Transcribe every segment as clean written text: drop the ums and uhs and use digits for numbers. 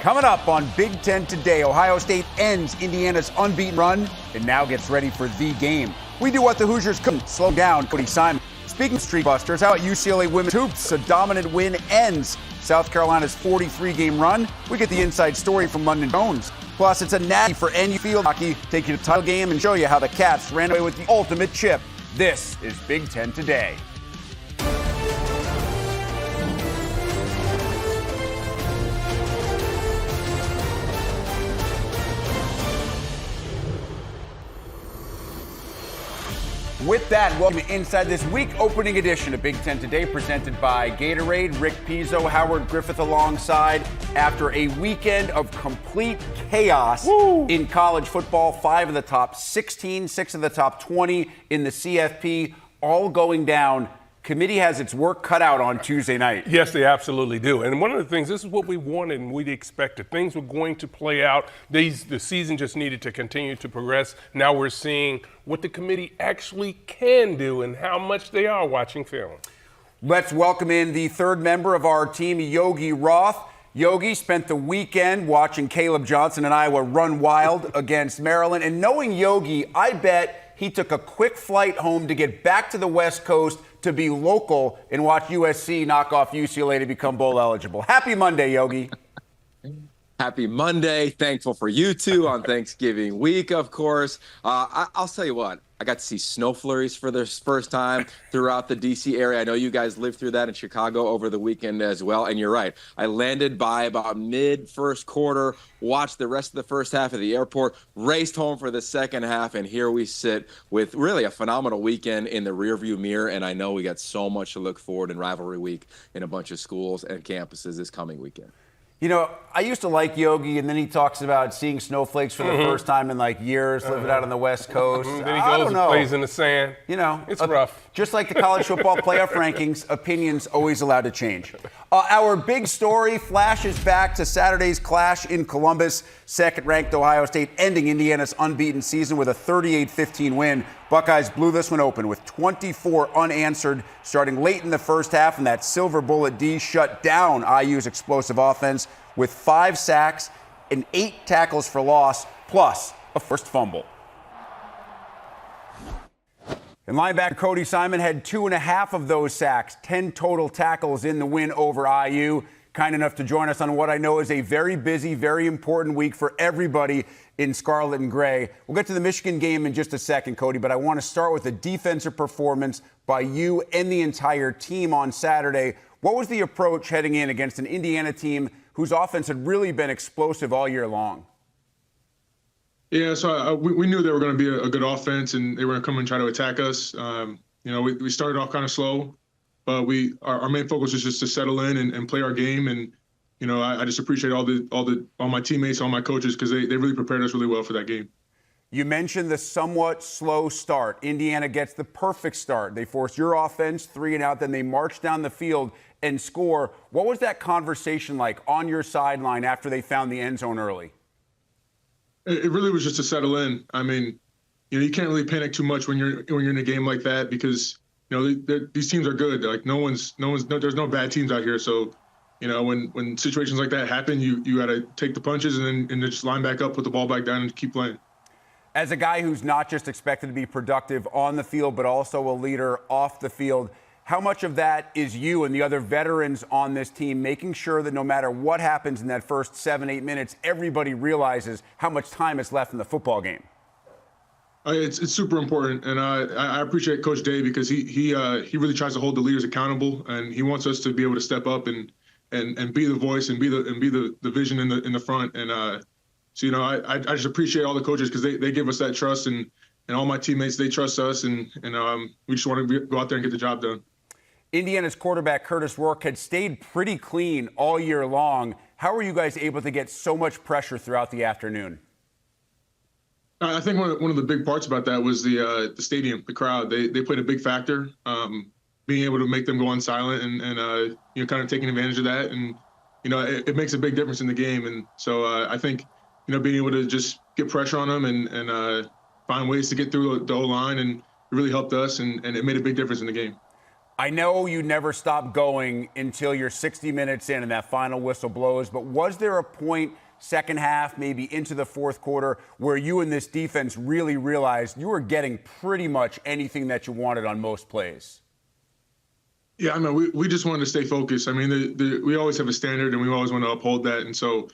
Coming up on Big Ten today, Ohio State ends Indiana's unbeaten run and now gets ready for the game. We do what the Hoosiers couldn't slow down. Cody Simon. Speaking of street busters, how about UCLA women's hoops? A dominant win ends South Carolina's 43-game run. We get the inside story from Londynn Jones. Plus, it's a natty for NU field hockey. Take you to the title game and show you how the Cats ran away with the ultimate chip. This is Big Ten Today. With that, welcome inside this week opening edition of Big Ten Today, presented by Gatorade. Rick Pizzo, Howard Griffith alongside. After a weekend of complete chaos in college football, 5 of the top 16, 6 of the top 20 in the CFP, all going down. Committee has its work cut out on Tuesday night. Yes, they absolutely do. And one of the things, this is what we wanted and we'd expected. Things were going to play out. The season just needed to continue to progress. Now we're seeing what the committee actually can do and how much they are watching film. Let's welcome in the third member of our team, Yogi Roth. Yogi spent the weekend watching Caleb Johnson and Iowa run wild against Maryland. And knowing Yogi, I bet he took a quick flight home to get back to the West Coast to be local and watch USC knock off UCLA to become bowl eligible. Happy Monday, Yogi. Happy Monday. Thankful for you two on Thanksgiving week, of course. I'll tell you what, I got to see snow flurries for the first time throughout the D.C. area. I know you guys lived through that in Chicago over the weekend as well. And you're right. I landed by about mid-first quarter, watched the rest of the first half of the airport, raced home for the second half, and here we sit with really a phenomenal weekend in the rearview mirror. And I know we got so much to look forward in Rivalry Week in a bunch of schools and campuses this coming weekend. You know, I used to like Yogi, and then he talks about seeing snowflakes for the first time in like years, living out on the West Coast. Then he goes and plays in the sand. You know, it's rough. Just like the college football playoff rankings, opinions always allowed to change. Our big story flashes back to Saturday's clash in Columbus. Second-ranked Ohio State ending Indiana's unbeaten season with a 38-15 win. Buckeyes blew this one open with 24 unanswered starting late in the first half, and that silver bullet D shut down IU's explosive offense with 5 sacks and 8 tackles for loss, plus a first fumble. And linebacker Cody Simon had 2.5 of those sacks, 10 total tackles in the win over IU. Kind enough to join us on what I know is a very busy, very important week for everybody in scarlet and gray. We'll get to the Michigan game in just a second, Cody, but I want to start with the defensive performance by you and the entire team on Saturday. What was the approach heading in against an Indiana team whose offense had really been explosive all year long? Yeah, so we knew they were going to be a good offense, and they were going to come and try to attack us. We started off kind of slow, but our main focus was just to settle in and play our game. And I just appreciate all my teammates, all my coaches, because they really prepared us really well for that game. You mentioned the somewhat slow start. Indiana gets the perfect start. They force your offense 3 and out, then they march down the field and score. What was that conversation like on your sideline after they found the end zone early? It really was just to settle in. I mean, you can't really panic too much when you're in a game like that because these teams are good. Like there's no bad teams out here. So when situations like that happen, you got to take the punches and then just line back up, put the ball back down, and keep playing. As a guy who's not just expected to be productive on the field, but also a leader off the field, how much of that is you and the other veterans on this team making sure that no matter what happens in that first 7-8 minutes, everybody realizes how much time is left in the football game? It's super important, and I appreciate Coach Day because he really tries to hold the leaders accountable, and he wants us to be able to step up and be the voice and be the vision in the front. And I just appreciate all the coaches because they give us that trust, and all my teammates, they trust us, and we just want to go out there and get the job done. Indiana's quarterback Curtis Rourke had stayed pretty clean all year long. How were you guys able to get so much pressure throughout the afternoon? I think one of the big parts about that was the stadium, the crowd. They played a big factor, being able to make them go on silent and kind of taking advantage of that. And, it makes a big difference in the game. And so I think, being able to just get pressure on them and find ways to get through the O-line, and it really helped us, and it made a big difference in the game. I know you never stop going until you're 60 minutes in and that final whistle blows, but was there a point second half, maybe into the fourth quarter, where you and this defense really realized you were getting pretty much anything that you wanted on most plays? Yeah, I mean, we just wanted to stay focused. I mean, we always have a standard, and we always want to uphold that. And so,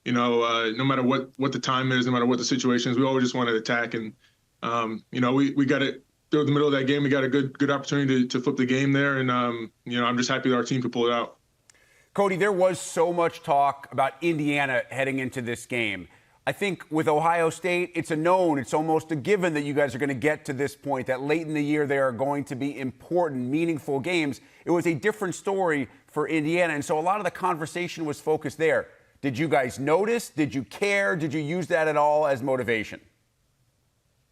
no matter what the time is, no matter what the situation is, we always just want to attack. And, we got it through the middle of that game. We got a good opportunity to flip the game there. And, I'm just happy that our team could pull it out. Cody, there was so much talk about Indiana heading into this game. I think with Ohio State, it's a known, it's almost a given that you guys are going to get to this point, that late in the year there are going to be important, meaningful games. It was a different story for Indiana, and so a lot of the conversation was focused there. Did you guys notice? Did you care? Did you use that at all as motivation?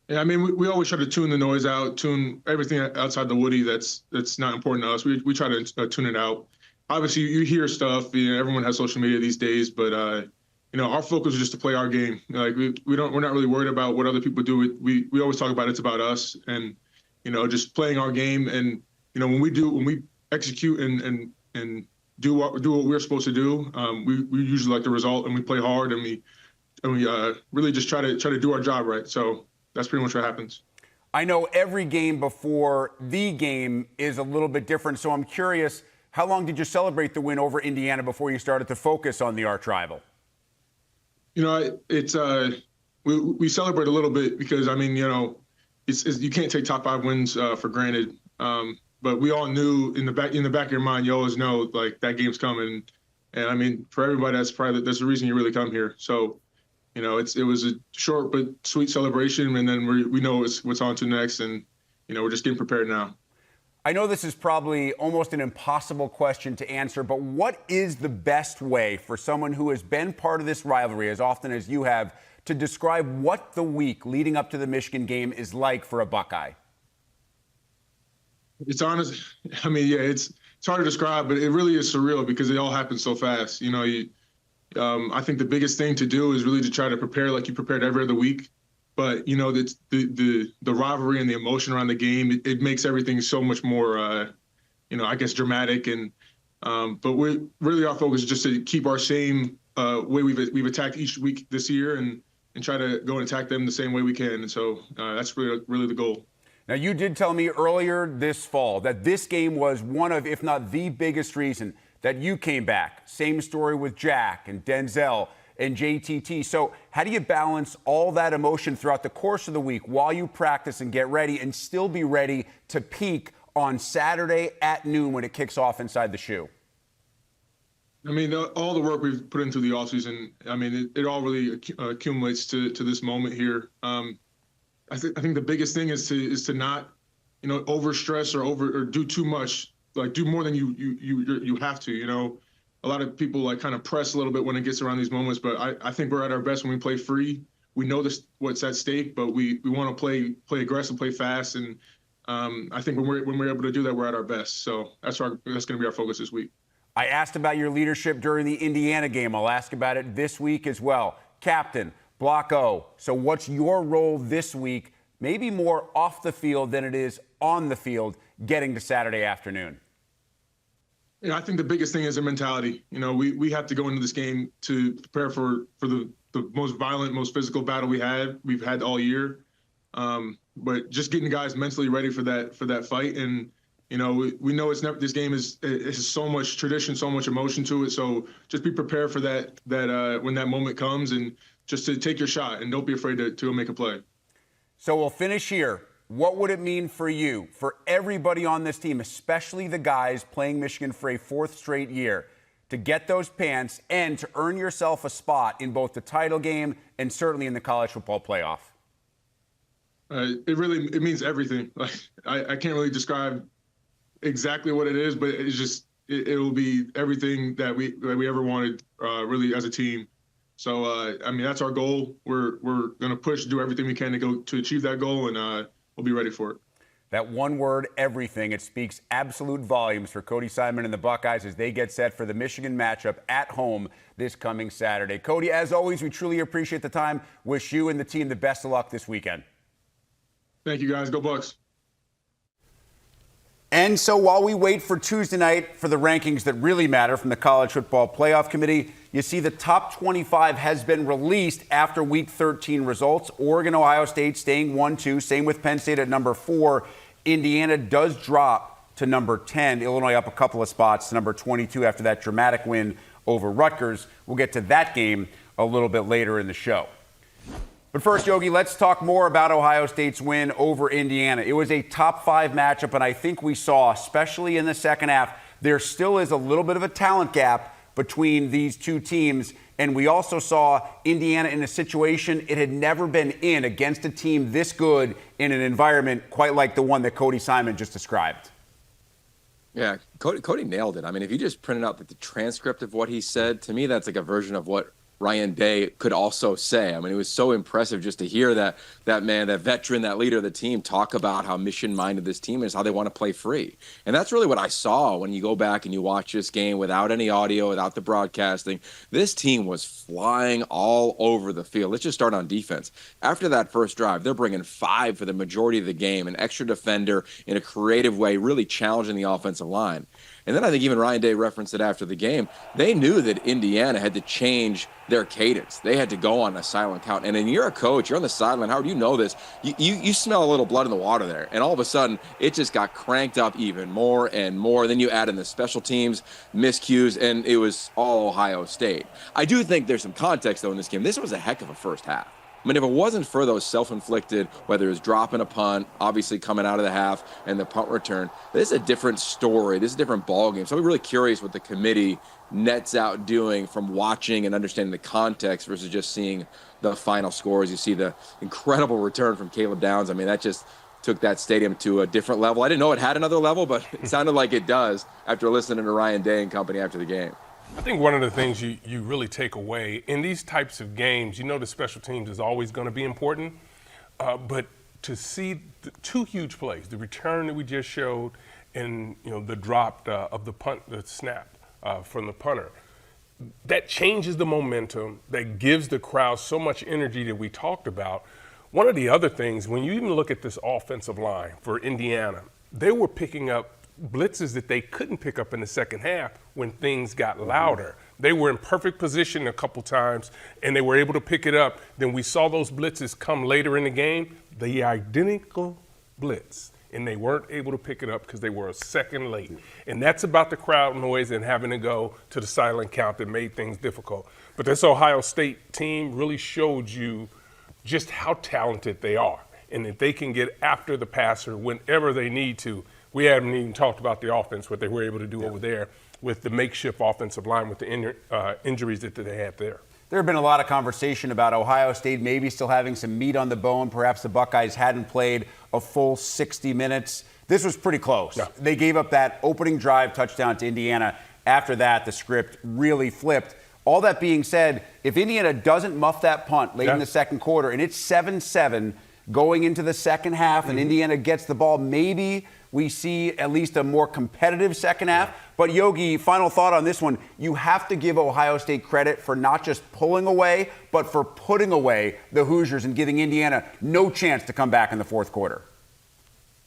Yeah, I mean, we always try to tune the noise out, tune everything outside the woody that's not important to us. We try to tune it out. Obviously, you hear stuff. Everyone has social media these days, but our focus is just to play our game. Like we're not really worried about what other people do. We always talk about it's about us, and just playing our game. And when we execute and do what we're supposed to do, we usually like the result, and we play hard, and we really just try to do our job right. So that's pretty much what happens. I know every game before the game is a little bit different, so I'm curious, how long did you celebrate the win over Indiana before you started to focus on the arch rival? It's we celebrate a little bit because I mean, it's you can't take top 5 wins for granted. But we all knew in the back of your mind, you always know like that game's coming. And I mean, for everybody, that's the reason you really come here. So, it was a short but sweet celebration, and then we know what's on to next, and we're just getting prepared now. I know this is probably almost an impossible question to answer, but what is the best way for someone who has been part of this rivalry as often as you have to describe what the week leading up to the Michigan game is like for a Buckeye? It's honest. I mean, yeah, it's hard to describe, but it really is surreal because it all happens so fast. I think the biggest thing to do is really to try to prepare like you prepared every other week. But the rivalry and the emotion around the game, it makes everything so much more, I guess dramatic. And but we're really our focus is just to keep our same way we've attacked each week this year, and try to go and attack them the same way we can. And so that's really the goal. Now, you did tell me earlier this fall that this game was one of, if not the biggest reason that you came back. Same story with Jack and Denzel and JTT. So how do you balance all that emotion throughout the course of the week while you practice and get ready and still be ready to peak on Saturday at noon when it kicks off inside the shoe? I mean, all the work we've put into the offseason, I mean, it all really accumulates to this moment here. I think the biggest thing is to not, overstress or do too much, like do more than you have to. A lot of people like kind of press a little bit when it gets around these moments, but I think we're at our best when we play free. We know what's at stake, but we want to play aggressive, play fast, and I think when we're able to do that, we're at our best. So that's going to be our focus this week. I asked about your leadership during the Indiana game. I'll ask about it this week as well. Captain, Block O. So what's your role this week? Maybe more off the field than it is on the field, getting to Saturday afternoon. I think the biggest thing is a mentality. We have to go into this game to prepare for the most violent, most physical battle we've had all year. But just getting guys mentally ready for that fight. And, we know this game is so much tradition, so much emotion to it. So just be prepared for that when that moment comes, and just to take your shot and don't be afraid to make a play. So we'll finish here. What would it mean for you, for everybody on this team, especially the guys playing Michigan for a 4th straight year, to get those pants and to earn yourself a spot in both the title game and certainly in the college football playoff? It means everything. Like I can't really describe exactly what it is, but it's just it will be everything that we ever wanted really as a team. So I mean, that's our goal. We're going to push, do everything we can to achieve that goal, and we'll be ready for it. That one word, everything, it speaks absolute volumes for Cody Simon and the Buckeyes as they get set for the Michigan matchup at home this coming Saturday. Cody, as always, we truly appreciate the time. Wish you and the team the best of luck this weekend. Thank you, guys. Go Bucks. And so while we wait for Tuesday night for the rankings that really matter from the College Football Playoff Committee, you see the top 25 has been released after Week 13 results. Oregon, Ohio State staying 1-2. Same with Penn State at number 4. Indiana does drop to number 10. Illinois up a couple of spots to number 22 after that dramatic win over Rutgers. We'll get to that game a little bit later in the show. But first, Yogi, let's talk more about Ohio State's win over Indiana. It was a top 5 matchup, and I think we saw, especially in the second half, there still is a little bit of a talent gap between these two teams. And we also saw Indiana in a situation it had never been in against a team this good in an environment quite like the one that Cody Simon just described. Yeah, Cody nailed it. I mean, if you just printed out the transcript of what he said, to me, that's like a version of what Ryan Day could also say. I mean, it was so impressive just to hear that man, that veteran, that leader of the team talk about how mission-minded this team is, how they want to play free. And that's really what I saw when you go back and you watch this game without any audio, without the broadcasting. This team was flying all over the field. Let's just start on defense. After that first drive, they're bringing 5 for the majority of the game, an extra defender in a creative way, really challenging the offensive line. And then I think even Ryan Day referenced it after the game. They knew that Indiana had to change their cadence. They had to go on a silent count. And then you're a coach, you're on the sideline. Howard, you know this. You smell a little blood in the water there. And all of a sudden, it just got cranked up even more and more. Then you add in the special teams, miscues, and it was all Ohio State. I do think there's some context, though, in this game. This was a heck of a first half. I mean, if it wasn't for those self-inflicted, whether it was dropping a punt, obviously coming out of the half, and the punt return, this is a different story. This is a different ballgame. So I'm really curious what the committee nets out doing from watching and understanding the context versus just seeing the final scores. You see the incredible return from Caleb Downs. I mean, that just took that stadium to a different level. I didn't know it had another level, but it sounded like it does after listening to Ryan Day and company after the game. I think one of the things you really take away in these types of games, you know the special teams is always going to be important, but to see the 2 huge plays, the return that we just showed and the drop of the punt, the snap from the punter, that changes the momentum, that gives the crowd so much energy that we talked about. One of the other things, when you even look at this offensive line for Indiana, they were picking up blitzes that they couldn't pick up in the second half when things got louder. They were in perfect position a couple times, and they were able to pick it up. Then we saw those blitzes come later in the game, the identical blitz, and they weren't able to pick it up because they were a second late. And that's about the crowd noise and having to go to the silent count that made things difficult. But this Ohio State team really showed you just how talented they are, and that they can get after the passer whenever they need to. We haven't even talked about the offense, what they were able to do over there with the makeshift offensive line with the injuries that they had there. There have been a lot of conversation about Ohio State maybe still having some meat on the bone. Perhaps the Buckeyes hadn't played a full 60 minutes. This was pretty close. Yeah. They gave up that opening drive touchdown to Indiana. After that, the script really flipped. All that being said, if Indiana doesn't muff that punt late in the second quarter and it's 7-7 going into the second half and Indiana gets the ball, maybe we see at least a more competitive second half. But Yogi, final thought on this one. You have to give Ohio State credit for not just pulling away, but for putting away the Hoosiers and giving Indiana no chance to come back in the fourth quarter.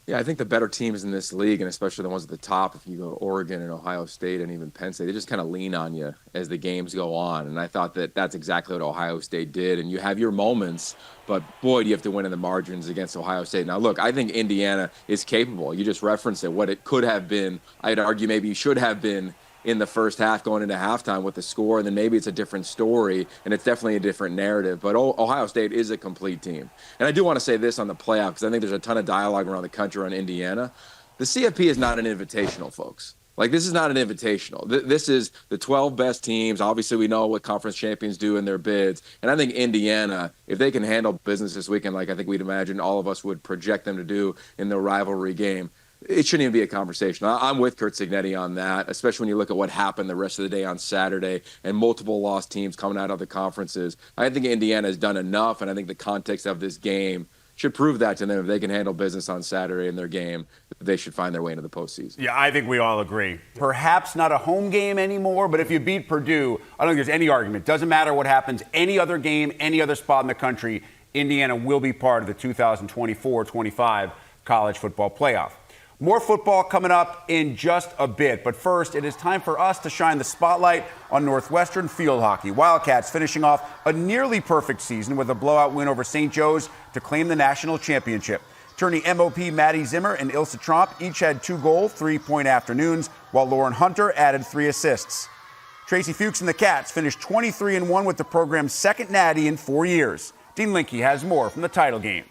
Yeah, I think the better teams in this league, and especially the ones at the top, if you go to Oregon and Ohio State and even Penn State, they just kind of lean on you as the games go on. And I thought that that's exactly what Ohio State did. And you have your moments, but boy, do you have to win in the margins against Ohio State. Now, look, I think Indiana is capable. You just referenced it, what it could have been. I'd argue maybe you should have been in the first half going into halftime with the score, and then maybe it's a different story, and it's definitely a different narrative. But Ohio State is a complete team. And I do want to say this on the playoff, because I think there's a ton of dialogue around the country on Indiana. The CFP is not an invitational, folks. Like, this is not an invitational. This is the 12 best teams. Obviously, we know what conference champions do in their bids. And I think Indiana, if they can handle business this weekend, like I think we'd imagine all of us would project them to do in the rivalry game, it shouldn't even be a conversation. I'm with Curt Cignetti on that, especially when you look at what happened the rest of the day on Saturday and multiple lost teams coming out of the conferences. I think Indiana has done enough, and I think the context of this game should prove that to them. If they can handle business on Saturday in their game, they should find their way into the postseason. Yeah, I think we all agree. Perhaps not a home game anymore, but if you beat Purdue, I don't think there's any argument. Doesn't matter what happens, any other game, any other spot in the country, Indiana will be part of the 2024-25 college football playoff. More football coming up in just a bit. But first, it is time for us to shine the spotlight on Northwestern field hockey. Wildcats finishing off a nearly perfect season with a blowout win over St. Joe's to claim the national championship. Tourney MOP Maddie Zimmer and Ilse Tromp each had 2 goal, 3-point afternoons, while Lauren Hunter added 3 assists. Tracy Fuchs and the Cats finished 23-1 with the program's second natty in 4 years. Dean Linke has more from the title game.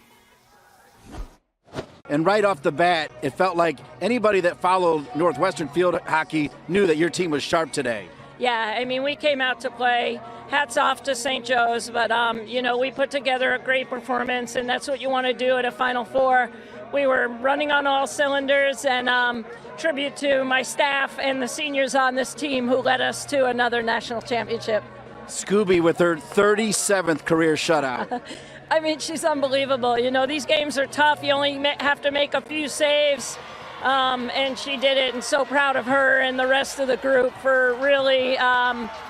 And right off the bat, it felt like anybody that followed Northwestern field hockey knew that your team was sharp today. Yeah, I mean, we came out to play. Hats off to St. Joe's, but, we put together a great performance, and that's what you want to do at a Final Four. We were running on all cylinders, and tribute to my staff and the seniors on this team who led us to another national championship. Scooby with her 37th career shutout. I mean, she's unbelievable. You know, these games are tough. You only have to make a few saves, and she did it, and so proud of her and the rest of the group for really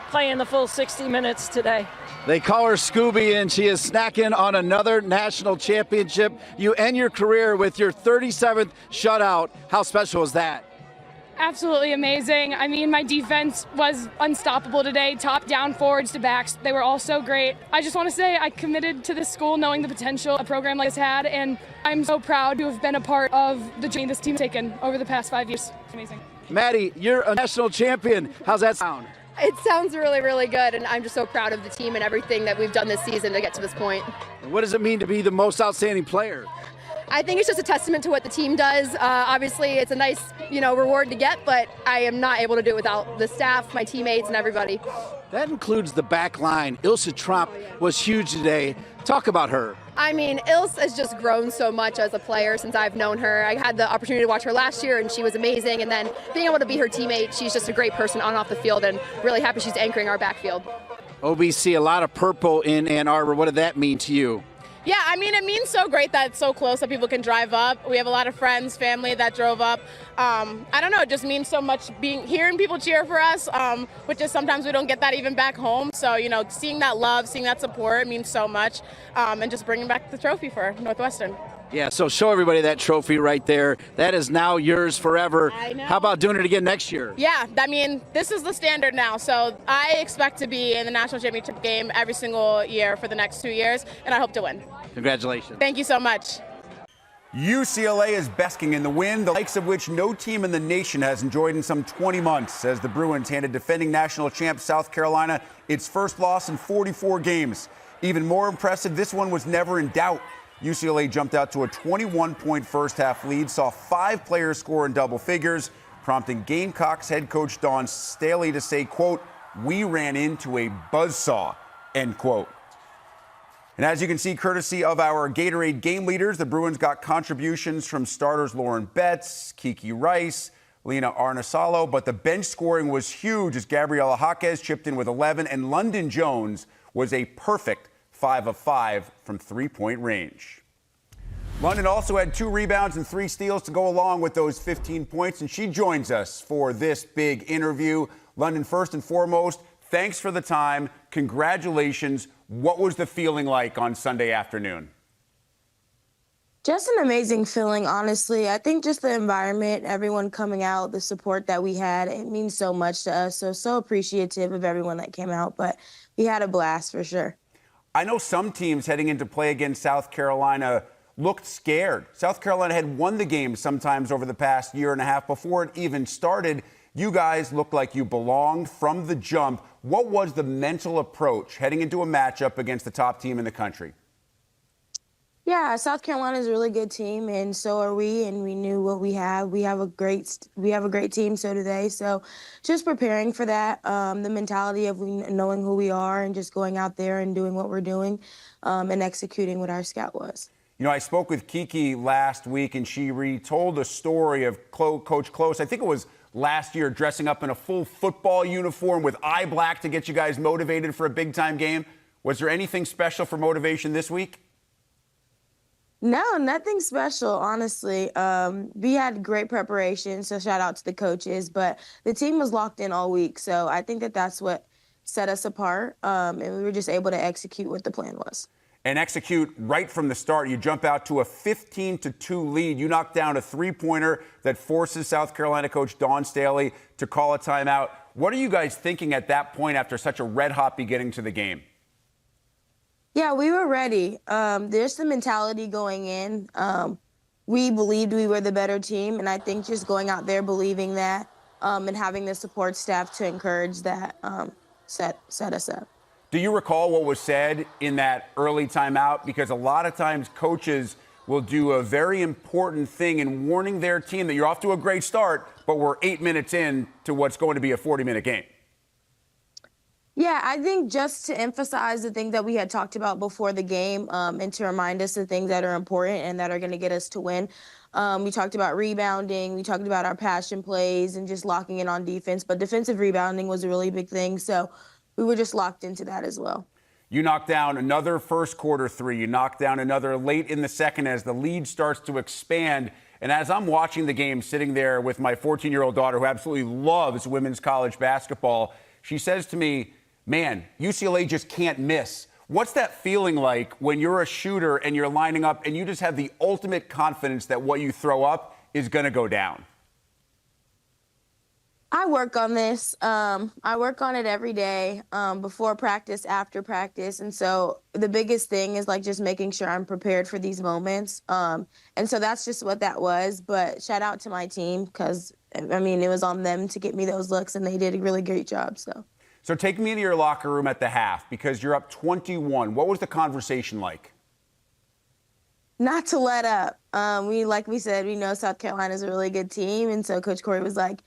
playing the full 60 minutes today. They call her Scooby, and she is snacking on another national championship. You end your career with your 37th shutout. How special is that? Absolutely amazing. I mean, my defense was unstoppable today, top, down, forwards to backs. They were all so great. I just want to say I committed to this school knowing the potential a program like this had, and I'm so proud to have been a part of the journey this team has taken over the past 5 years. It's amazing. Maddie, you're a national champion. How's that sound? It sounds really, really good, and I'm just so proud of the team and everything that we've done this season to get to this point. And what does it mean to be the most outstanding player? I think it's just a testament to what the team does. Obviously, it's a nice, reward to get, but I am not able to do it without the staff, my teammates, and everybody. That includes the back line. Ilse Tromp was huge today. Talk about her. I mean, Ilse has just grown so much as a player since I've known her. I had the opportunity to watch her last year, and she was amazing. And then being able to be her teammate, she's just a great person on and off the field, and really happy she's anchoring our backfield. OBC, a lot of purple in Ann Arbor. What did that mean to you? Yeah, I mean, it means so great that it's so close that people can drive up. We have a lot of friends, family that drove up. I don't know, it just means so much hearing people cheer for us, which is sometimes we don't get that even back home. So, seeing that love, seeing that support means so much, and just bringing back the trophy for Northwestern. Yeah, so show everybody that trophy right there. That is now yours forever. I know. How about doing it again next year? Yeah, I mean, this is the standard now. So I expect to be in the national championship game every single year for the next 2 years, and I hope to win. Congratulations. Thank you so much. UCLA is basking in the win, the likes of which no team in the nation has enjoyed in some 20 months, as the Bruins handed defending national champ South Carolina its first loss in 44 games. Even more impressive, this one was never in doubt. UCLA jumped out to a 21-point first-half lead, saw 5 players score in double figures, prompting Gamecocks head coach Dawn Staley to say, quote, "We ran into a buzzsaw," end quote. And as you can see, courtesy of our Gatorade game leaders, the Bruins got contributions from starters Lauren Betts, Kiki Rice, Lena Arnasalo, but the bench scoring was huge as Gabriela Jaquez chipped in with 11, and Londynn Jones was a perfect 5 of 5 from three-point range. Londynn also had 2 rebounds and 3 steals to go along with those 15 points, and she joins us for this big interview. Londynn, first and foremost, thanks for the time. Congratulations. What was the feeling like on Sunday afternoon? Just an amazing feeling, honestly. I think just the environment, everyone coming out, the support that we had, it means so much to us. So appreciative of everyone that came out, but we had a blast for sure. I know some teams heading into play against South Carolina looked scared. South Carolina had won the game sometimes over the past year and a half before it even started. You guys looked like you belonged from the jump. What was the mental approach heading into a matchup against the top team in the country? Yeah, South Carolina is a really good team, and so are we. And we knew what we have. We have a great team. So do they. So, just preparing for that, the mentality of knowing who we are, and just going out there and doing what we're doing, and executing what our scout was. You know, I spoke with Kiki last week, and she retold a story of Coach Close. I think it was last year, dressing up in a full football uniform with eye black to get you guys motivated for a big-time game. Was there anything special for motivation this week? No, nothing special, honestly. We had great preparation, so shout out to the coaches. But the team was locked in all week, so I think that's what set us apart, and we were just able to execute what the plan was. and execute right from the start. You jump out to a 15-2 lead. You knock down a three-pointer that forces South Carolina coach Dawn Staley to call a timeout. What are you guys thinking at that point after such a red-hot beginning to the game? Yeah, we were ready. There's the mentality going in. We believed we were the better team, and I think just going out there believing that and having the support staff to encourage that set us up. Do you recall what was said in that early timeout? Because a lot of times coaches will do a very important thing in warning their team that you're off to a great start, but we're 8 minutes in to what's going to be a 40-minute game. Yeah, I think just to emphasize the things that we had talked about before the game and to remind us the things that are important and that are going to get us to win. We talked about rebounding. We talked about our passion plays and just locking in on defense. But defensive rebounding was a really big thing. So we were just locked into that as well. You knocked down another first quarter three. You knocked down another late in the second as the lead starts to expand. And as I'm watching the game, sitting there with my 14-year-old daughter who absolutely loves women's college basketball, she says to me, man, UCLA just can't miss. What's that feeling like when you're a shooter and you're lining up and you just have the ultimate confidence that what you throw up is going to go down? I work on this. I work on it every day, before practice, after practice. And so the biggest thing is like just making sure I'm prepared for these moments. And so that's just what that was. But shout out to my team because, I mean, it was on them to get me those looks and they did a really great job. So take me into your locker room at the half because you're up 21. What was the conversation like? Not to let up. Like we said, we know South Carolina's a really good team. And so Coach Corey was like,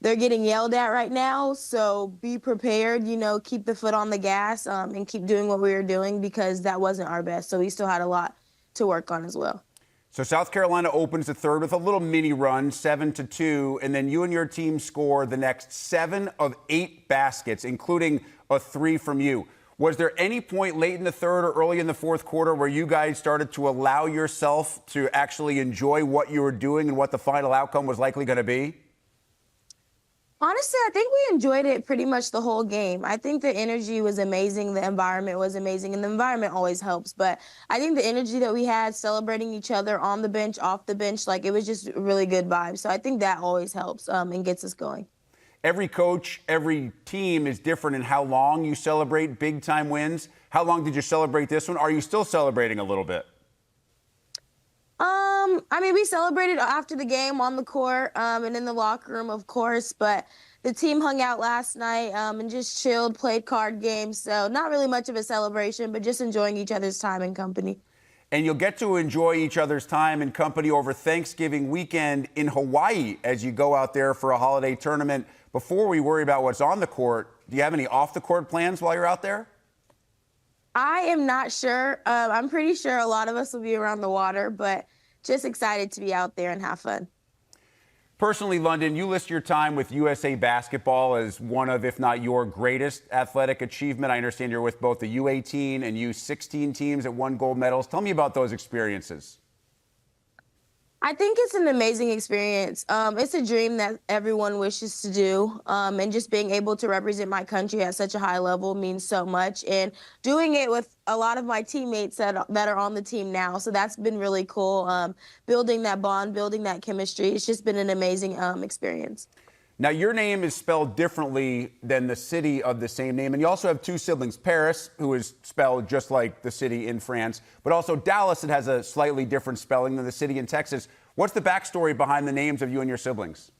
they're getting yelled at right now, so be prepared, keep the foot on the gas and keep doing what we were doing because that wasn't our best. So we still had a lot to work on as well. So South Carolina opens the third with a little mini run, 7-2, and then you and your team score the next 7 of 8 baskets, including a 3 from you. Was there any point late in the third or early in the fourth quarter where you guys started to allow yourself to actually enjoy what you were doing and what the final outcome was likely going to be? Honestly, I think we enjoyed it pretty much the whole game. I think the energy was amazing. The environment was amazing. And the environment always helps. But I think the energy that we had celebrating each other on the bench, off the bench, it was just a really good vibe. So I think that always helps and gets us going. Every coach, every team is different in how long you celebrate big-time wins. How long did you celebrate this one? Are you still celebrating a little bit? We celebrated after the game on the court and in the locker room, of course, but the team hung out last night and just chilled, played card games. So not really much of a celebration, but just enjoying each other's time and company. And you'll get to enjoy each other's time and company over Thanksgiving weekend in Hawaii as you go out there for a holiday tournament. Before we worry about what's on the court, do you have any off-the-court plans while you're out there? I am not sure. I'm pretty sure a lot of us will be around the water, but just excited to be out there and have fun. Personally, Londynn, you list your time with USA Basketball as one of, if not your greatest athletic achievement. I understand you're with both the U18 and U16 teams that won gold medals. Tell me about those experiences. I think it's an amazing experience. It's a dream that everyone wishes to do. And just being able to represent my country at such a high level means so much. And doing it with a lot of my teammates that are on the team now. So that's been really cool. Building that bond, building that chemistry. It's just been an amazing experience. Now, your name is spelled differently than the city of the same name. And you also have 2 siblings, Paris, who is spelled just like the city in France, but also Dallas, that has a slightly different spelling than the city in Texas. What's the backstory behind the names of you and your siblings?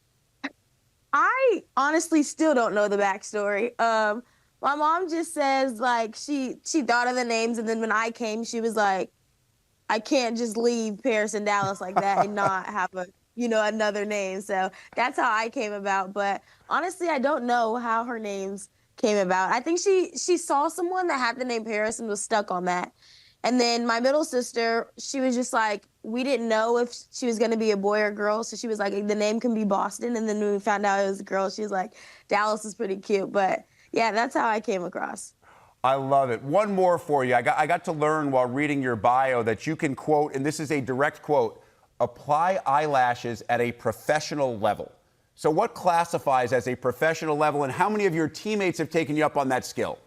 I honestly still don't know the backstory. My mom just says, she thought of the names, and then when I came, she was like, I can't just leave Paris and Dallas like that and not have another name. So that's how I came about. But honestly, I don't know how her names came about. I think she saw someone that had the name Paris and was stuck on that. And then my middle sister, she was just like, we didn't know if she was going to be a boy or girl. So she was like, the name can be Boston. And then when we found out it was a girl, she was like, Dallas is pretty cute. But yeah, that's how I came across. I love it. One more for you. I got to learn while reading your bio that you can quote, and this is a direct quote, apply eyelashes at a professional level. So what classifies as a professional level, and how many of your teammates have taken you up on that skill?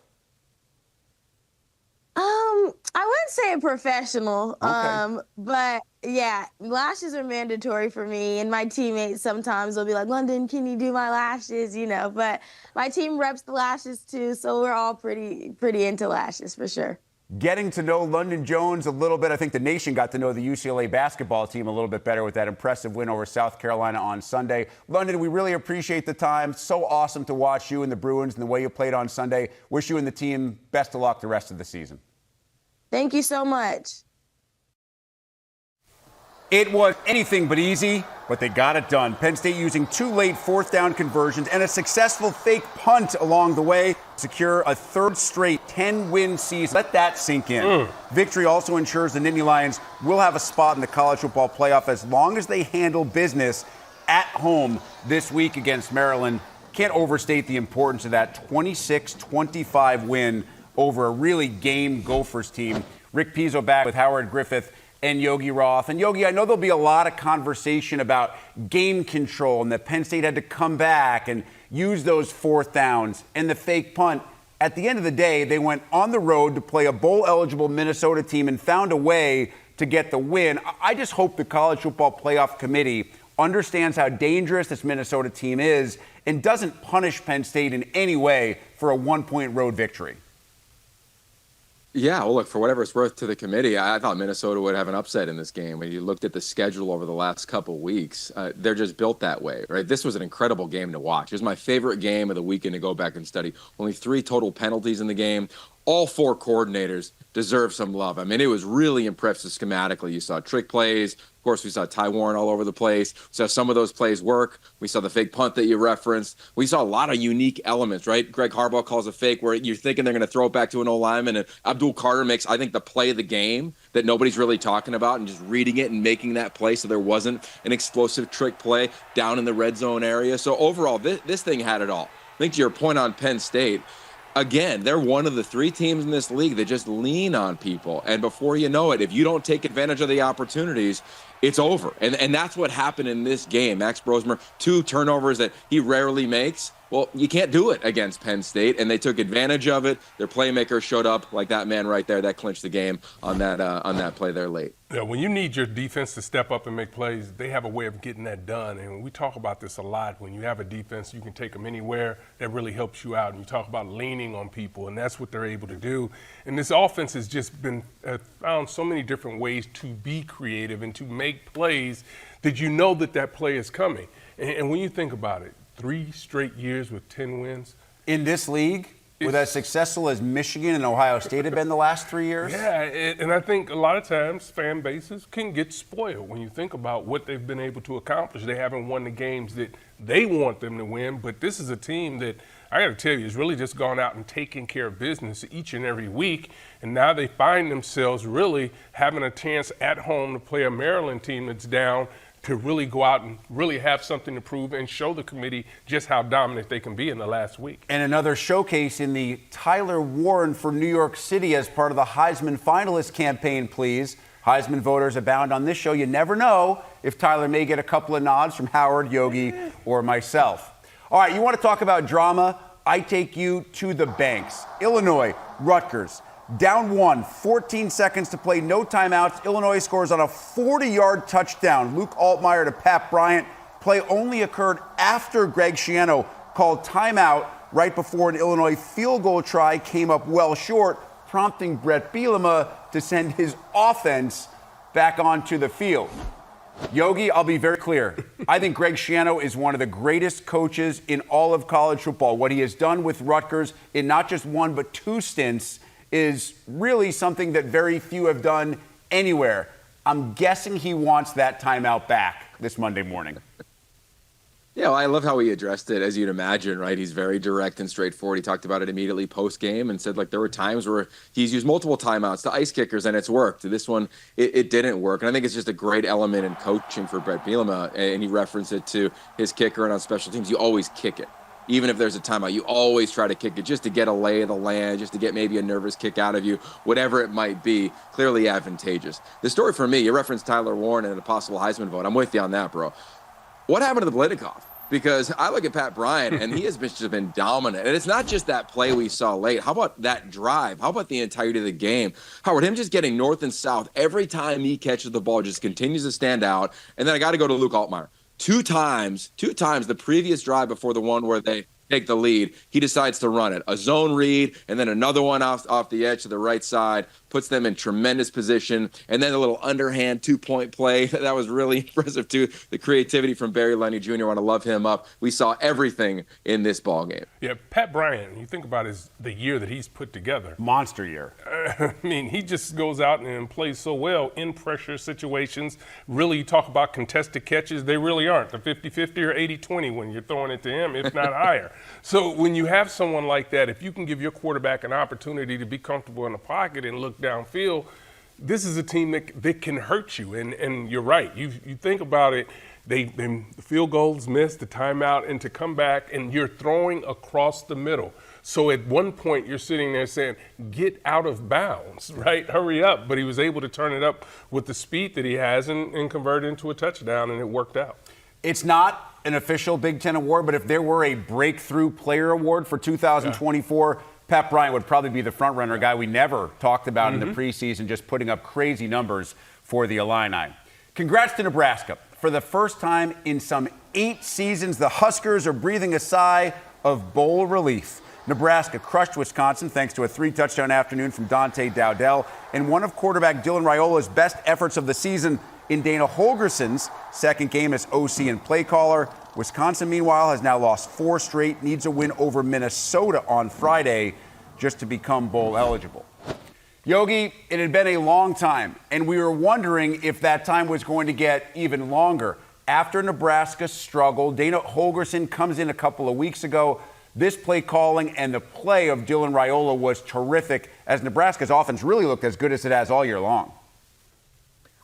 I wouldn't say professional. Okay. But yeah, lashes are mandatory for me, and my teammates sometimes will be like, Londynn, can you do my lashes? But my team reps the lashes too, so we're all pretty into lashes for sure. Getting to know Londynn Jones a little bit. I think the nation got to know the UCLA basketball team a little bit better with that impressive win over South Carolina on Sunday. Londynn, we really appreciate the time. So awesome to watch you and the Bruins and the way you played on Sunday. Wish you and the team best of luck the rest of the season. Thank you so much. It was anything but easy, but they got it done. Penn State using 2 late 4th down conversions and a successful fake punt along the way to secure a 3rd straight 10-win season. Let that sink in. Victory also ensures the Nittany Lions will have a spot in the college football playoff as long as they handle business at home this week against Maryland. Can't overstate the importance of that 26-25 win over a really game Gophers team. Rick Pizzo back with Howard Griffith and Yogi Roth. And Yogi, I know there'll be a lot of conversation about game control and that Penn State had to come back and use those 4th downs and the fake punt. At the end of the day, they went on the road to play a bowl-eligible Minnesota team and found a way to get the win. I just hope the College Football Playoff Committee understands how dangerous this Minnesota team is and doesn't punish Penn State in any way for a 1-point road victory. Yeah, well, look, for whatever it's worth to the committee, I thought Minnesota would have an upset in this game. When you looked at the schedule over the last couple weeks, they're just built that way, right? This was an incredible game to watch. It was my favorite game of the weekend to go back and study. Only 3 total penalties in the game. All 4 coordinators deserve some love. I mean, it was really impressive schematically. You saw trick plays. Of course, we saw Ty Warren all over the place. We saw some of those plays work. We saw the fake punt that you referenced. We saw a lot of unique elements, right? Greg Harbaugh calls a fake where you're thinking they're going to throw it back to an O-lineman, and Abdul Carter makes, I think, the play of the game that nobody's really talking about, and just reading it and making that play so there wasn't an explosive trick play down in the red zone area. So overall, this thing had it all. I think to your point on Penn State, again, they're one of the 3 teams in this league that just lean on people. And before you know it, if you don't take advantage of the opportunities, it's over. And that's what happened in this game. Max Brosmer, 2 turnovers that he rarely makes. Well, you can't do it against Penn State, and they took advantage of it. Their playmaker showed up like that man right there that clinched the game on that play there late. Yeah, when you need your defense to step up and make plays, they have a way of getting that done. And we talk about this a lot. When you have a defense, you can take them anywhere. That really helps you out. And you talk about leaning on people, and that's what they're able to do. And this offense has just been found so many different ways to be creative and to make plays that you know that play is coming. And when you think about it, 3 straight years with 10 wins. In this league, with as successful as Michigan and Ohio State have been the last 3 years? Yeah, and I think a lot of times fan bases can get spoiled when you think about what they've been able to accomplish. They haven't won the games that they want them to win, but this is a team that, I got to tell you, has really just gone out and taken care of business each and every week, and now they find themselves really having a chance at home to play a Maryland team that's down, to really go out and really have something to prove and show the committee just how dominant they can be in the last week. And another showcase in the Tyler Warren for New York City as part of the Heisman finalist campaign, please. Heisman voters abound on this show. You never know if Tyler may get a couple of nods from Howard, Yogi, or myself. All right, you want to talk about drama? I take you to the banks. Illinois, Rutgers. Down 1, 14 seconds to play, no timeouts. Illinois scores on a 40-yard touchdown. Luke Altmaier to Pat Bryant. Play only occurred after Greg Schiano called timeout right before an Illinois field goal try came up well short, prompting Brett Bielema to send his offense back onto the field. Yogi, I'll be very clear. I think Greg Schiano is one of the greatest coaches in all of college football. What he has done with Rutgers in not just 1 but 2 stints is really something that very few have done anywhere. I'm guessing he wants that timeout back this Monday morning. Yeah, well, I love how he addressed it, as you'd imagine, right? He's very direct and straightforward. He talked about it immediately post-game and said, like, there were times where he's used multiple timeouts to ice kickers, and it's worked. This one, it didn't work. And I think it's just a great element in coaching for Brett Bielema, and he referenced it to his kicker, and on special teams, you always kick it. Even if there's a timeout, you always try to kick it just to get a lay of the land, just to get maybe a nervous kick out of you, whatever it might be, clearly advantageous. The story for me, you referenced Tyler Warren and a possible Heisman vote. I'm with you on that, bro. What happened to the Blitnikoff? because I look at Pat Bryant and he has just been dominant. And it's not just that play we saw late. How about that drive? How about the entirety of the game? Howard, him just getting north and south every time he catches the ball just continues to stand out. And then I got to go to Luke Altmaier. Two times the previous drive before the one where they take the lead, he decides to run it. A zone read, and then another one off the edge to the right side, puts them in tremendous position. And then a little underhand 2-point play. That was really impressive, too. The creativity from Barry Lundy Jr., I want to love him up. We saw everything in this ball game. Yeah, Pat Bryant, you think about the year that he's put together. Monster year. I mean, he just goes out and plays so well in pressure situations. Really, you talk about contested catches, they really aren't. The 50-50 or 80-20 when you're throwing it to him, if not higher. So when you have someone like that, if you can give your quarterback an opportunity to be comfortable in the pocket and look downfield, this is a team that can hurt you. And you're right. You think about it, the field goals missed, the timeout, and to come back, and you're throwing across the middle. So at one point, you're sitting there saying, get out of bounds, right? Hurry up. But he was able to turn it up with the speed that he has and convert it into a touchdown, and it worked out. It's not an official Big Ten award, but if there were a breakthrough player award for 2024, Pat Bryant would probably be the front-runner, guy we never talked about in the preseason, just putting up crazy numbers for the Illini. Congrats to Nebraska. For the first time in some 8 seasons, the Huskers are breathing a sigh of bowl relief. Nebraska crushed Wisconsin thanks to a 3-touchdown afternoon from Dante Dowdell and one of quarterback Dylan Raiola's best efforts of the season in Dana Holgerson's second game as OC and play caller. Wisconsin, meanwhile, has now lost 4 straight, needs a win over Minnesota on Friday just to become bowl eligible. Yogi, it had been a long time, and we were wondering if that time was going to get even longer. After Nebraska's struggle, Dana Holgerson comes in a couple of weeks ago. This play calling and the play of Dylan Raiola was terrific, as Nebraska's offense really looked as good as it has all year long.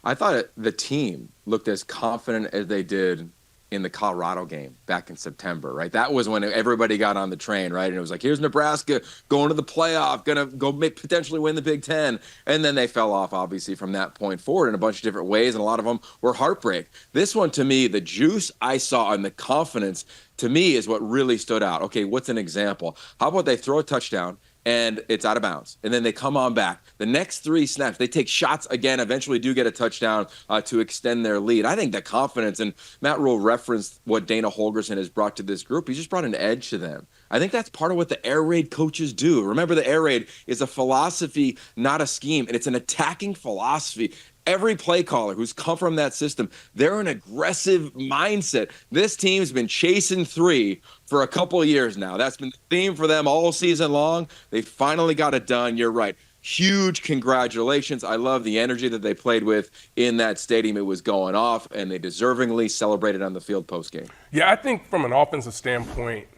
I thought the team looked as confident as they did in the Colorado game back in September, right? That was when everybody got on the train, right? And it was like, here's Nebraska going to the playoff, going to go potentially win the Big Ten. And then they fell off, obviously, from that point forward in a bunch of different ways, and a lot of them were heartbreak. This one, to me, the juice I saw and the confidence, to me, is what really stood out. Okay, what's an example? How about they throw a touchdown and it's out of bounds, and then they come on back. The next 3 snaps, they take shots again, eventually do get a touchdown to extend their lead. I think the confidence, and Matt Rule referenced what Dana Holgerson has brought to this group. He's just brought an edge to them. I think that's part of what the air raid coaches do. Remember, the air raid is a philosophy, not a scheme, and it's an attacking philosophy. Every play caller who's come from that system, they're an aggressive mindset. This team's been chasing 3 for a couple of years now. That's been the theme for them all season long. They finally got it done. You're right. Huge congratulations. I love the energy that they played with in that stadium. It was going off, and they deservingly celebrated on the field post-game. Yeah, I think from an offensive standpoint,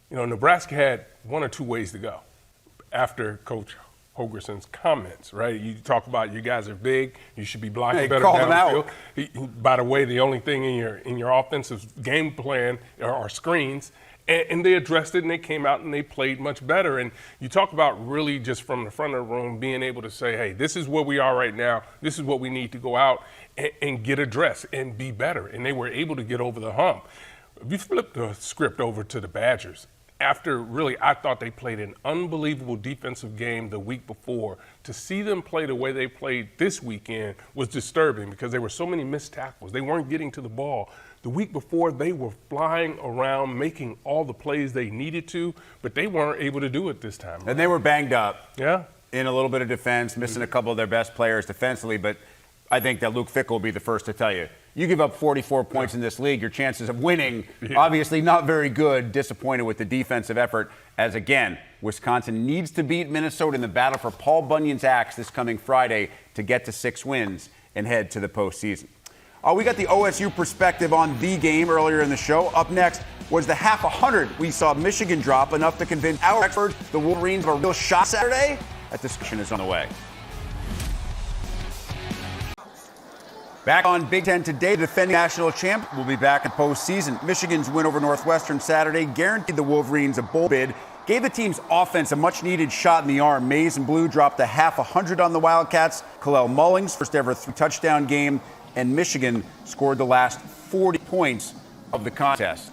Nebraska had 1 or 2 ways to go after Coach Holgerson's comments, right? You talk about you guys are big, you should be blocking better downfield. By the way, the only thing in your offensive game plan are screens, and they addressed it and they came out and they played much better. And you talk about really just from the front of the room being able to say, hey, this is where we are right now. This is what we need to go out and get addressed and be better. And they were able to get over the hump. If you flip the script over to the Badgers, after really, I thought they played an unbelievable defensive game the week before. To see them play the way they played this weekend was disturbing because there were so many missed tackles. They weren't getting to the ball. The week before, they were flying around, making all the plays they needed to, but they weren't able to do it this time. And they were banged up. Yeah. In a little bit of defense, missing a couple of their best players defensively, but I think that Luke Fickell will be the first to tell you. You give up 44 points in this league, your chances of winning, obviously not very good. Disappointed with the defensive effort, as again, Wisconsin needs to beat Minnesota in the battle for Paul Bunyan's axe this coming Friday to get to 6 wins and head to the postseason. We got the OSU perspective on the game earlier in the show. Up next was the half 100 we saw Michigan drop, enough to convince our experts the Wolverines have a real shot Saturday. That discussion is on the way. Back on Big Ten today, the defending national champ will be back in postseason. Michigan's win over Northwestern Saturday guaranteed the Wolverines a bowl bid, gave the team's offense a much-needed shot in the arm. Maize and Blue dropped a half 100 on the Wildcats. Kalel Mullings' first ever 3-touchdown game, and Michigan scored the last 40 points of the contest.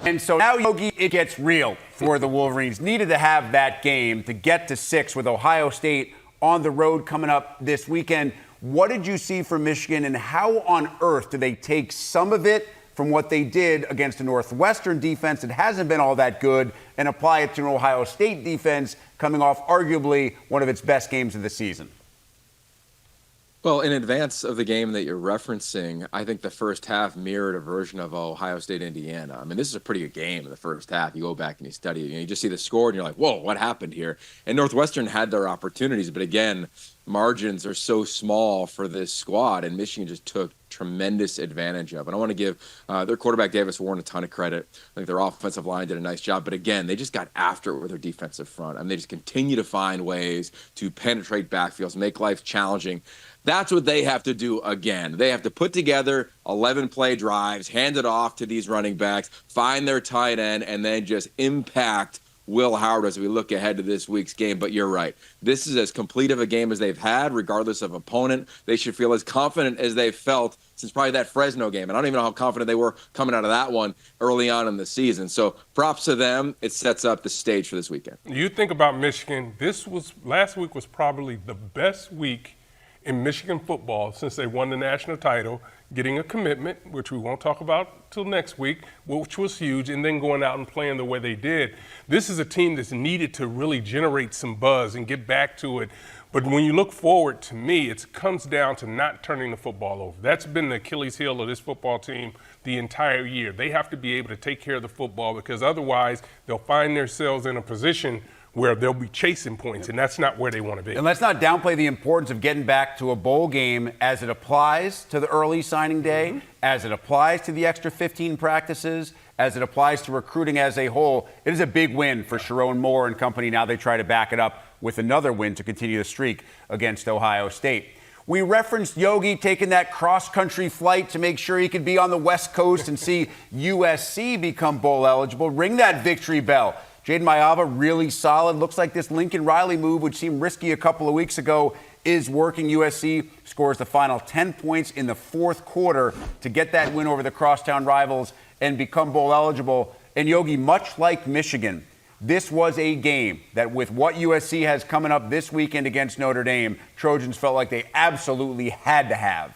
And so now, Yogi, it gets real for the Wolverines. Needed to have that game to get to 6 with Ohio State on the road coming up this weekend. What did you see from Michigan, and how on earth do they take some of it from what they did against a Northwestern defense that hasn't been all that good and apply it to an Ohio State defense coming off arguably one of its best games of the season? Well, in advance of the game that you're referencing, I think the first half mirrored a version of Ohio State, Indiana. I mean, this is a pretty good game in the first half. You go back and you study it. You just see the score and you're like, whoa, what happened here? And Northwestern had their opportunities, but again, margins are so small for this squad, and Michigan just took tremendous advantage of. And I want to give their quarterback, Davis Warren, a ton of credit. I think their offensive line did a nice job. But again, they just got after it with their defensive front. I mean, they just continue to find ways to penetrate backfields, make life challenging. That's what they have to do again. They have to put together 11-play drives, hand it off to these running backs, find their tight end, and then just impact Will Howard as we look ahead to this week's game. But you're right. This is as complete of a game as they've had, regardless of opponent. They should feel as confident as they've felt since probably that Fresno game. And I don't even know how confident they were coming out of that one early on in the season. So props to them. It sets up the stage for this weekend. You think about Michigan, last week was probably the best week in Michigan football since they won the national title, getting a commitment, which we won't talk about till next week, which was huge, and then going out and playing the way they did. This is a team that's needed to really generate some buzz and get back to it. But when you look forward, to me, it comes down to not turning the football over. That's been the Achilles heel of this football team the entire year. They have to be able to take care of the football, because otherwise they'll find themselves in a position where they'll be chasing points, and that's not where they want to be. And let's not downplay the importance of getting back to a bowl game as it applies to the early signing day, as it applies to the extra 15 practices, as it applies to recruiting as a whole. It is a big win for Sharon Moore and company. Now they try to back it up with another win to continue the streak against Ohio State. We referenced Yogi taking that cross-country flight to make sure he could be on the West Coast and see USC become bowl eligible. Ring that victory bell. Jaden Mayava really solid. Looks like this Lincoln Riley move, which seemed risky a couple of weeks ago, is working. USC scores the final 10 points in the fourth quarter to get that win over the Crosstown Rivals and become bowl eligible. And Yogi, much like Michigan, this was a game that, with what USC has coming up this weekend against Notre Dame, Trojans felt like they absolutely had to have.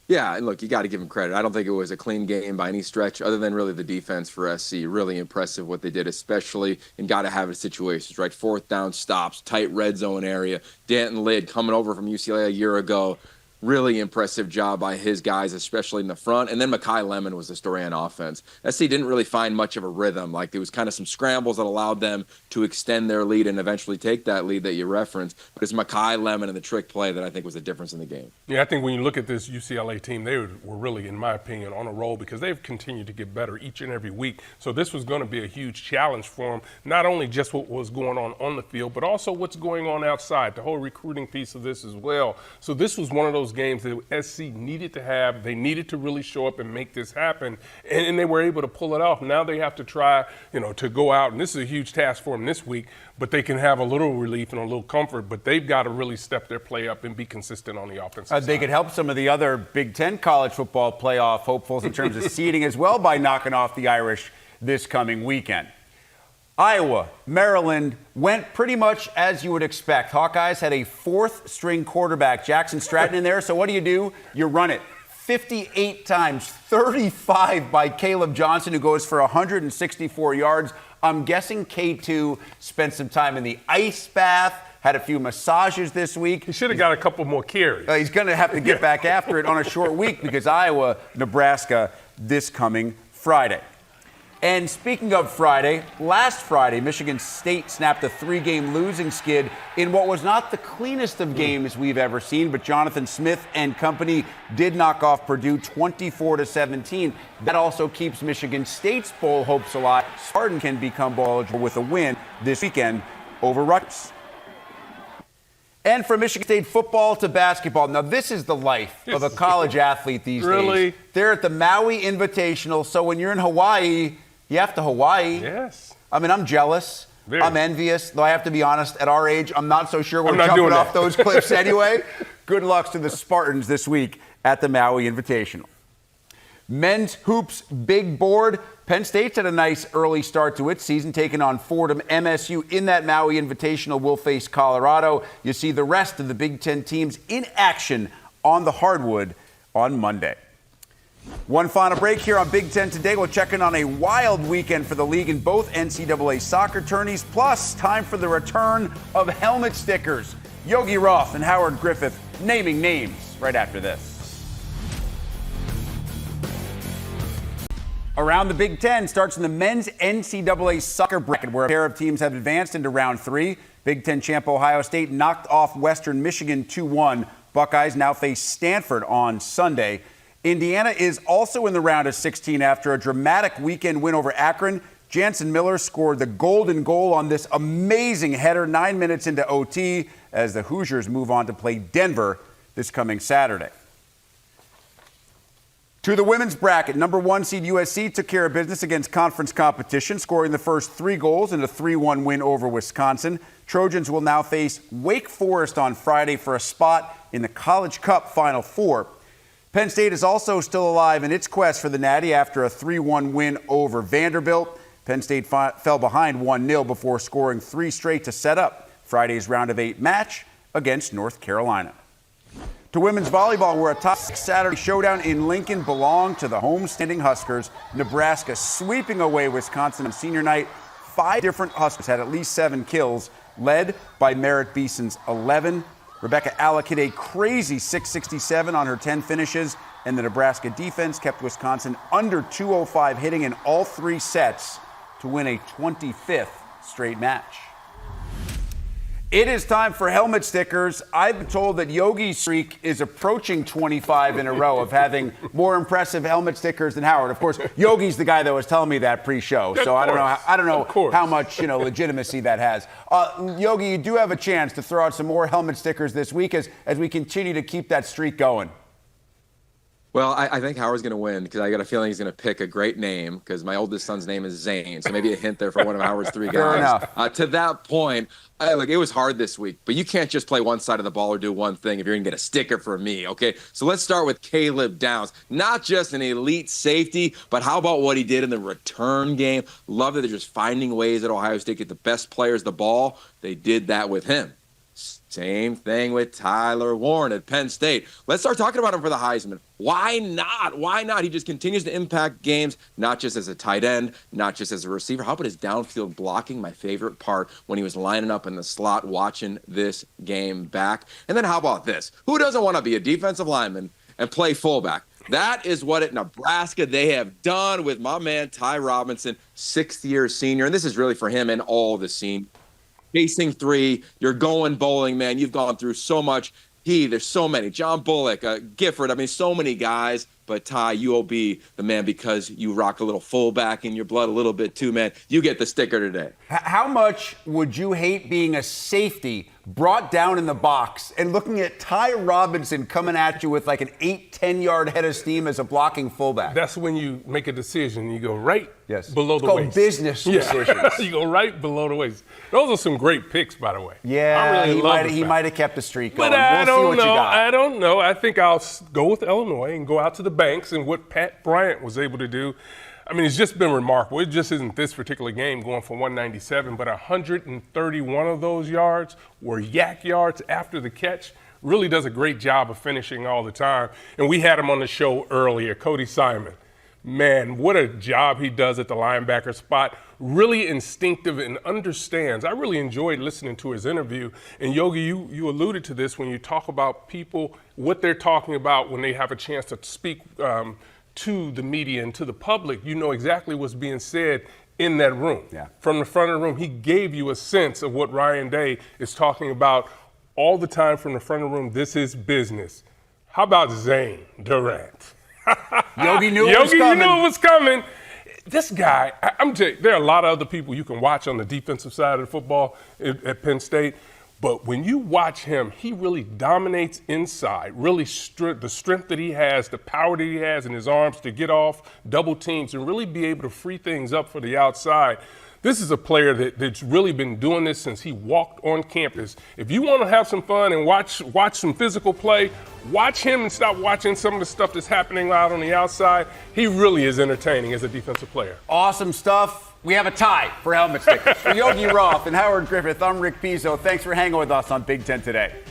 Yeah, and look, you got to give them credit. I don't think it was a clean game by any stretch, other than really the defense for SC. Really impressive what they did, especially in got-to-have-it situations, right? Fourth down stops, tight red zone area. Danton Lidd coming over from UCLA a year ago. Really impressive job by his guys, especially in the front. And then Mekhi Lemon was the story on offense. SC didn't really find much of a rhythm. Like, there was kind of some scrambles that allowed them to extend their lead and eventually take that lead that you referenced. But it's Mekhi Lemon and the trick play that I think was the difference in the game. Yeah, I think when you look at this UCLA team, they were really, in my opinion, on a roll, because they've continued to get better each and every week. So this was going to be a huge challenge for them, not only just what was going on the field, but also what's going on outside, the whole recruiting piece of this as well. So this was one of those games that SC needed to have. They needed to really show up and make this happen, and they were able to pull it off. Now they have to try, to go out, and this is a huge task for them this week, but they can have a little relief and a little comfort, but they've got to really step their play up and be consistent on the offensive side. They could help some of the other Big Ten college football playoff hopefuls in terms of seeding as well by knocking off the Irish this coming weekend. Iowa, Maryland went pretty much as you would expect. Hawkeyes had a fourth-string quarterback, Jackson Stratton, in there. So what do? You run it 58 times, 35 by Caleb Johnson, who goes for 164 yards. I'm guessing K2 spent some time in the ice bath, had a few massages this week. He should have got a couple more carries. He's going to have to get back after it on a short week, because Iowa, Nebraska this coming Friday. And speaking of Friday, last Friday, Michigan State snapped a 3-game losing skid in what was not the cleanest of games we've ever seen, but Jonathan Smith and company did knock off Purdue 24-17. That also keeps Michigan State's bowl hopes alive. Spartan can become bowl eligible with a win this weekend over Rutgers. And from Michigan State football to basketball. Now, this is the life of a college athlete these days. They're at the Maui Invitational, so when you're in Hawaii, you have to Hawaii. Yes. I mean, I'm jealous. Very. I'm envious, though I have to be honest, at our age, I'm not so sure we're jumping off those cliffs anyway. Good luck to the Spartans this week at the Maui Invitational. Men's hoops big board. Penn State's had a nice early start to its season, taking on Fordham. MSU in that Maui Invitational will face Colorado. You see the rest of the Big Ten teams in action on the hardwood on Monday. One final break here on Big Ten Today. We'll check in on a wild weekend for the league in both NCAA soccer tourneys, plus time for the return of helmet stickers. Yogi Roth and Howard Griffith naming names right after this. Around the Big Ten starts in the men's NCAA soccer bracket, where a pair of teams have advanced into round 3. Big Ten champ Ohio State knocked off Western Michigan 2-1. Buckeyes now face Stanford on Sunday. Indiana is also in the round of 16 after a dramatic weekend win over Akron. Jansen Miller scored the golden goal on this amazing header 9 minutes into OT as the Hoosiers move on to play Denver this coming Saturday. To the women's bracket, number 1 seed USC took care of business against conference competition, scoring the first 3 goals in a 3-1 win over Wisconsin. Trojans will now face Wake Forest on Friday for a spot in the College Cup Final Four. Penn State is also still alive in its quest for the Natty after a 3-1 win over Vanderbilt. Penn State fell behind 1-0 before scoring 3 straight to set up Friday's round of 8 match against North Carolina. To women's volleyball, where a top Saturday showdown in Lincoln belonged to the homestanding Huskers. Nebraska sweeping away Wisconsin on senior night. 5 different Huskers had at least 7 kills, led by Merritt Beeson's 11. Rebecca Alec hit a crazy 667 on her 10 finishes, and the Nebraska defense kept Wisconsin under 205 hitting in all 3 sets to win a 25th straight match. It is time for helmet stickers. I've been told that Yogi's streak is approaching 25 in a row of having more impressive helmet stickers than Howard. Of course, Yogi's the guy that was telling me that pre-show, so I don't know how much legitimacy that has. Yogi, you do have a chance to throw out some more helmet stickers this week as we continue to keep that streak going. Well, I think Howard's going to win because I got a feeling he's going to pick a great name because my oldest son's name is Zane. So maybe a hint there for one of Howard's 3 guys. Fair enough. To that point, look, it was hard this week, but you can't just play one side of the ball or do one thing if you're going to get a sticker from me, okay? So let's start with Caleb Downs. Not just an elite safety, but how about what he did in the return game? Love that they're just finding ways at Ohio State to get the best players the ball. They did that with him. Same thing with Tyler Warren at Penn State. Let's start talking about him for the Heisman. Why not? Why not? He just continues to impact games, not just as a tight end, not just as a receiver. How about his downfield blocking? My favorite part when he was lining up in the slot watching this game back. And then how about this? Who doesn't want to be a defensive lineman and play fullback? That is what at Nebraska they have done with my man Ty Robinson, 6th-year senior. And this is really for him and all the seniors. Facing 3, you're going bowling, man. You've gone through so much. There's so many. John Bullock, Gifford, so many guys. But Ty, you will be the man because you rock a little fullback in your blood a little bit too, man. You get the sticker today. How much would you hate being a safety brought down in the box and looking at Ty Robinson coming at you with like an 8-10 yard head of steam as a blocking fullback? That's when you make a decision. You go right below it's the called waist. Business decisions. You go right below the waist. Those are some great picks, by the way. Yeah, I really he might have kept the streak going. But I we'll see what don't know. you got. I don't know. I think I'll go with Illinois and go out to the banks and what Pat Bryant was able to do. It's just been remarkable. It just isn't this particular game going for 197, but 131 of those yards were yak yards after the catch. Really does a great job of finishing all the time. And we had him on the show earlier, Cody Simon. Man, what a job he does at the linebacker spot. Really instinctive and understands. I really enjoyed listening to his interview. And Yogi, you alluded to this when you talk about people, what they're talking about when they have a chance to speak to the media and to the public. You know exactly what's being said in that room. Yeah. From the front of the room, he gave you a sense of what Ryan Day is talking about all the time from the front of the room. This is business. How about Zane Durant? Yogi knew it was coming. You knew it was coming. This guy, I'm telling you, there are a lot of other people you can watch on the defensive side of the football at Penn State. But when you watch him, he really dominates inside, really the strength that he has, the power that he has in his arms to get off double teams and really be able to free things up for the outside. This is a player that's really been doing this since he walked on campus. If you want to have some fun and watch some physical play, watch him and stop watching some of the stuff that's happening out on the outside. He really is entertaining as a defensive player. Awesome stuff. We have a tie for helmet stickers. For Yogi Roth and Howard Griffith, I'm Rick Pizzo. Thanks for hanging with us on Big Ten Today.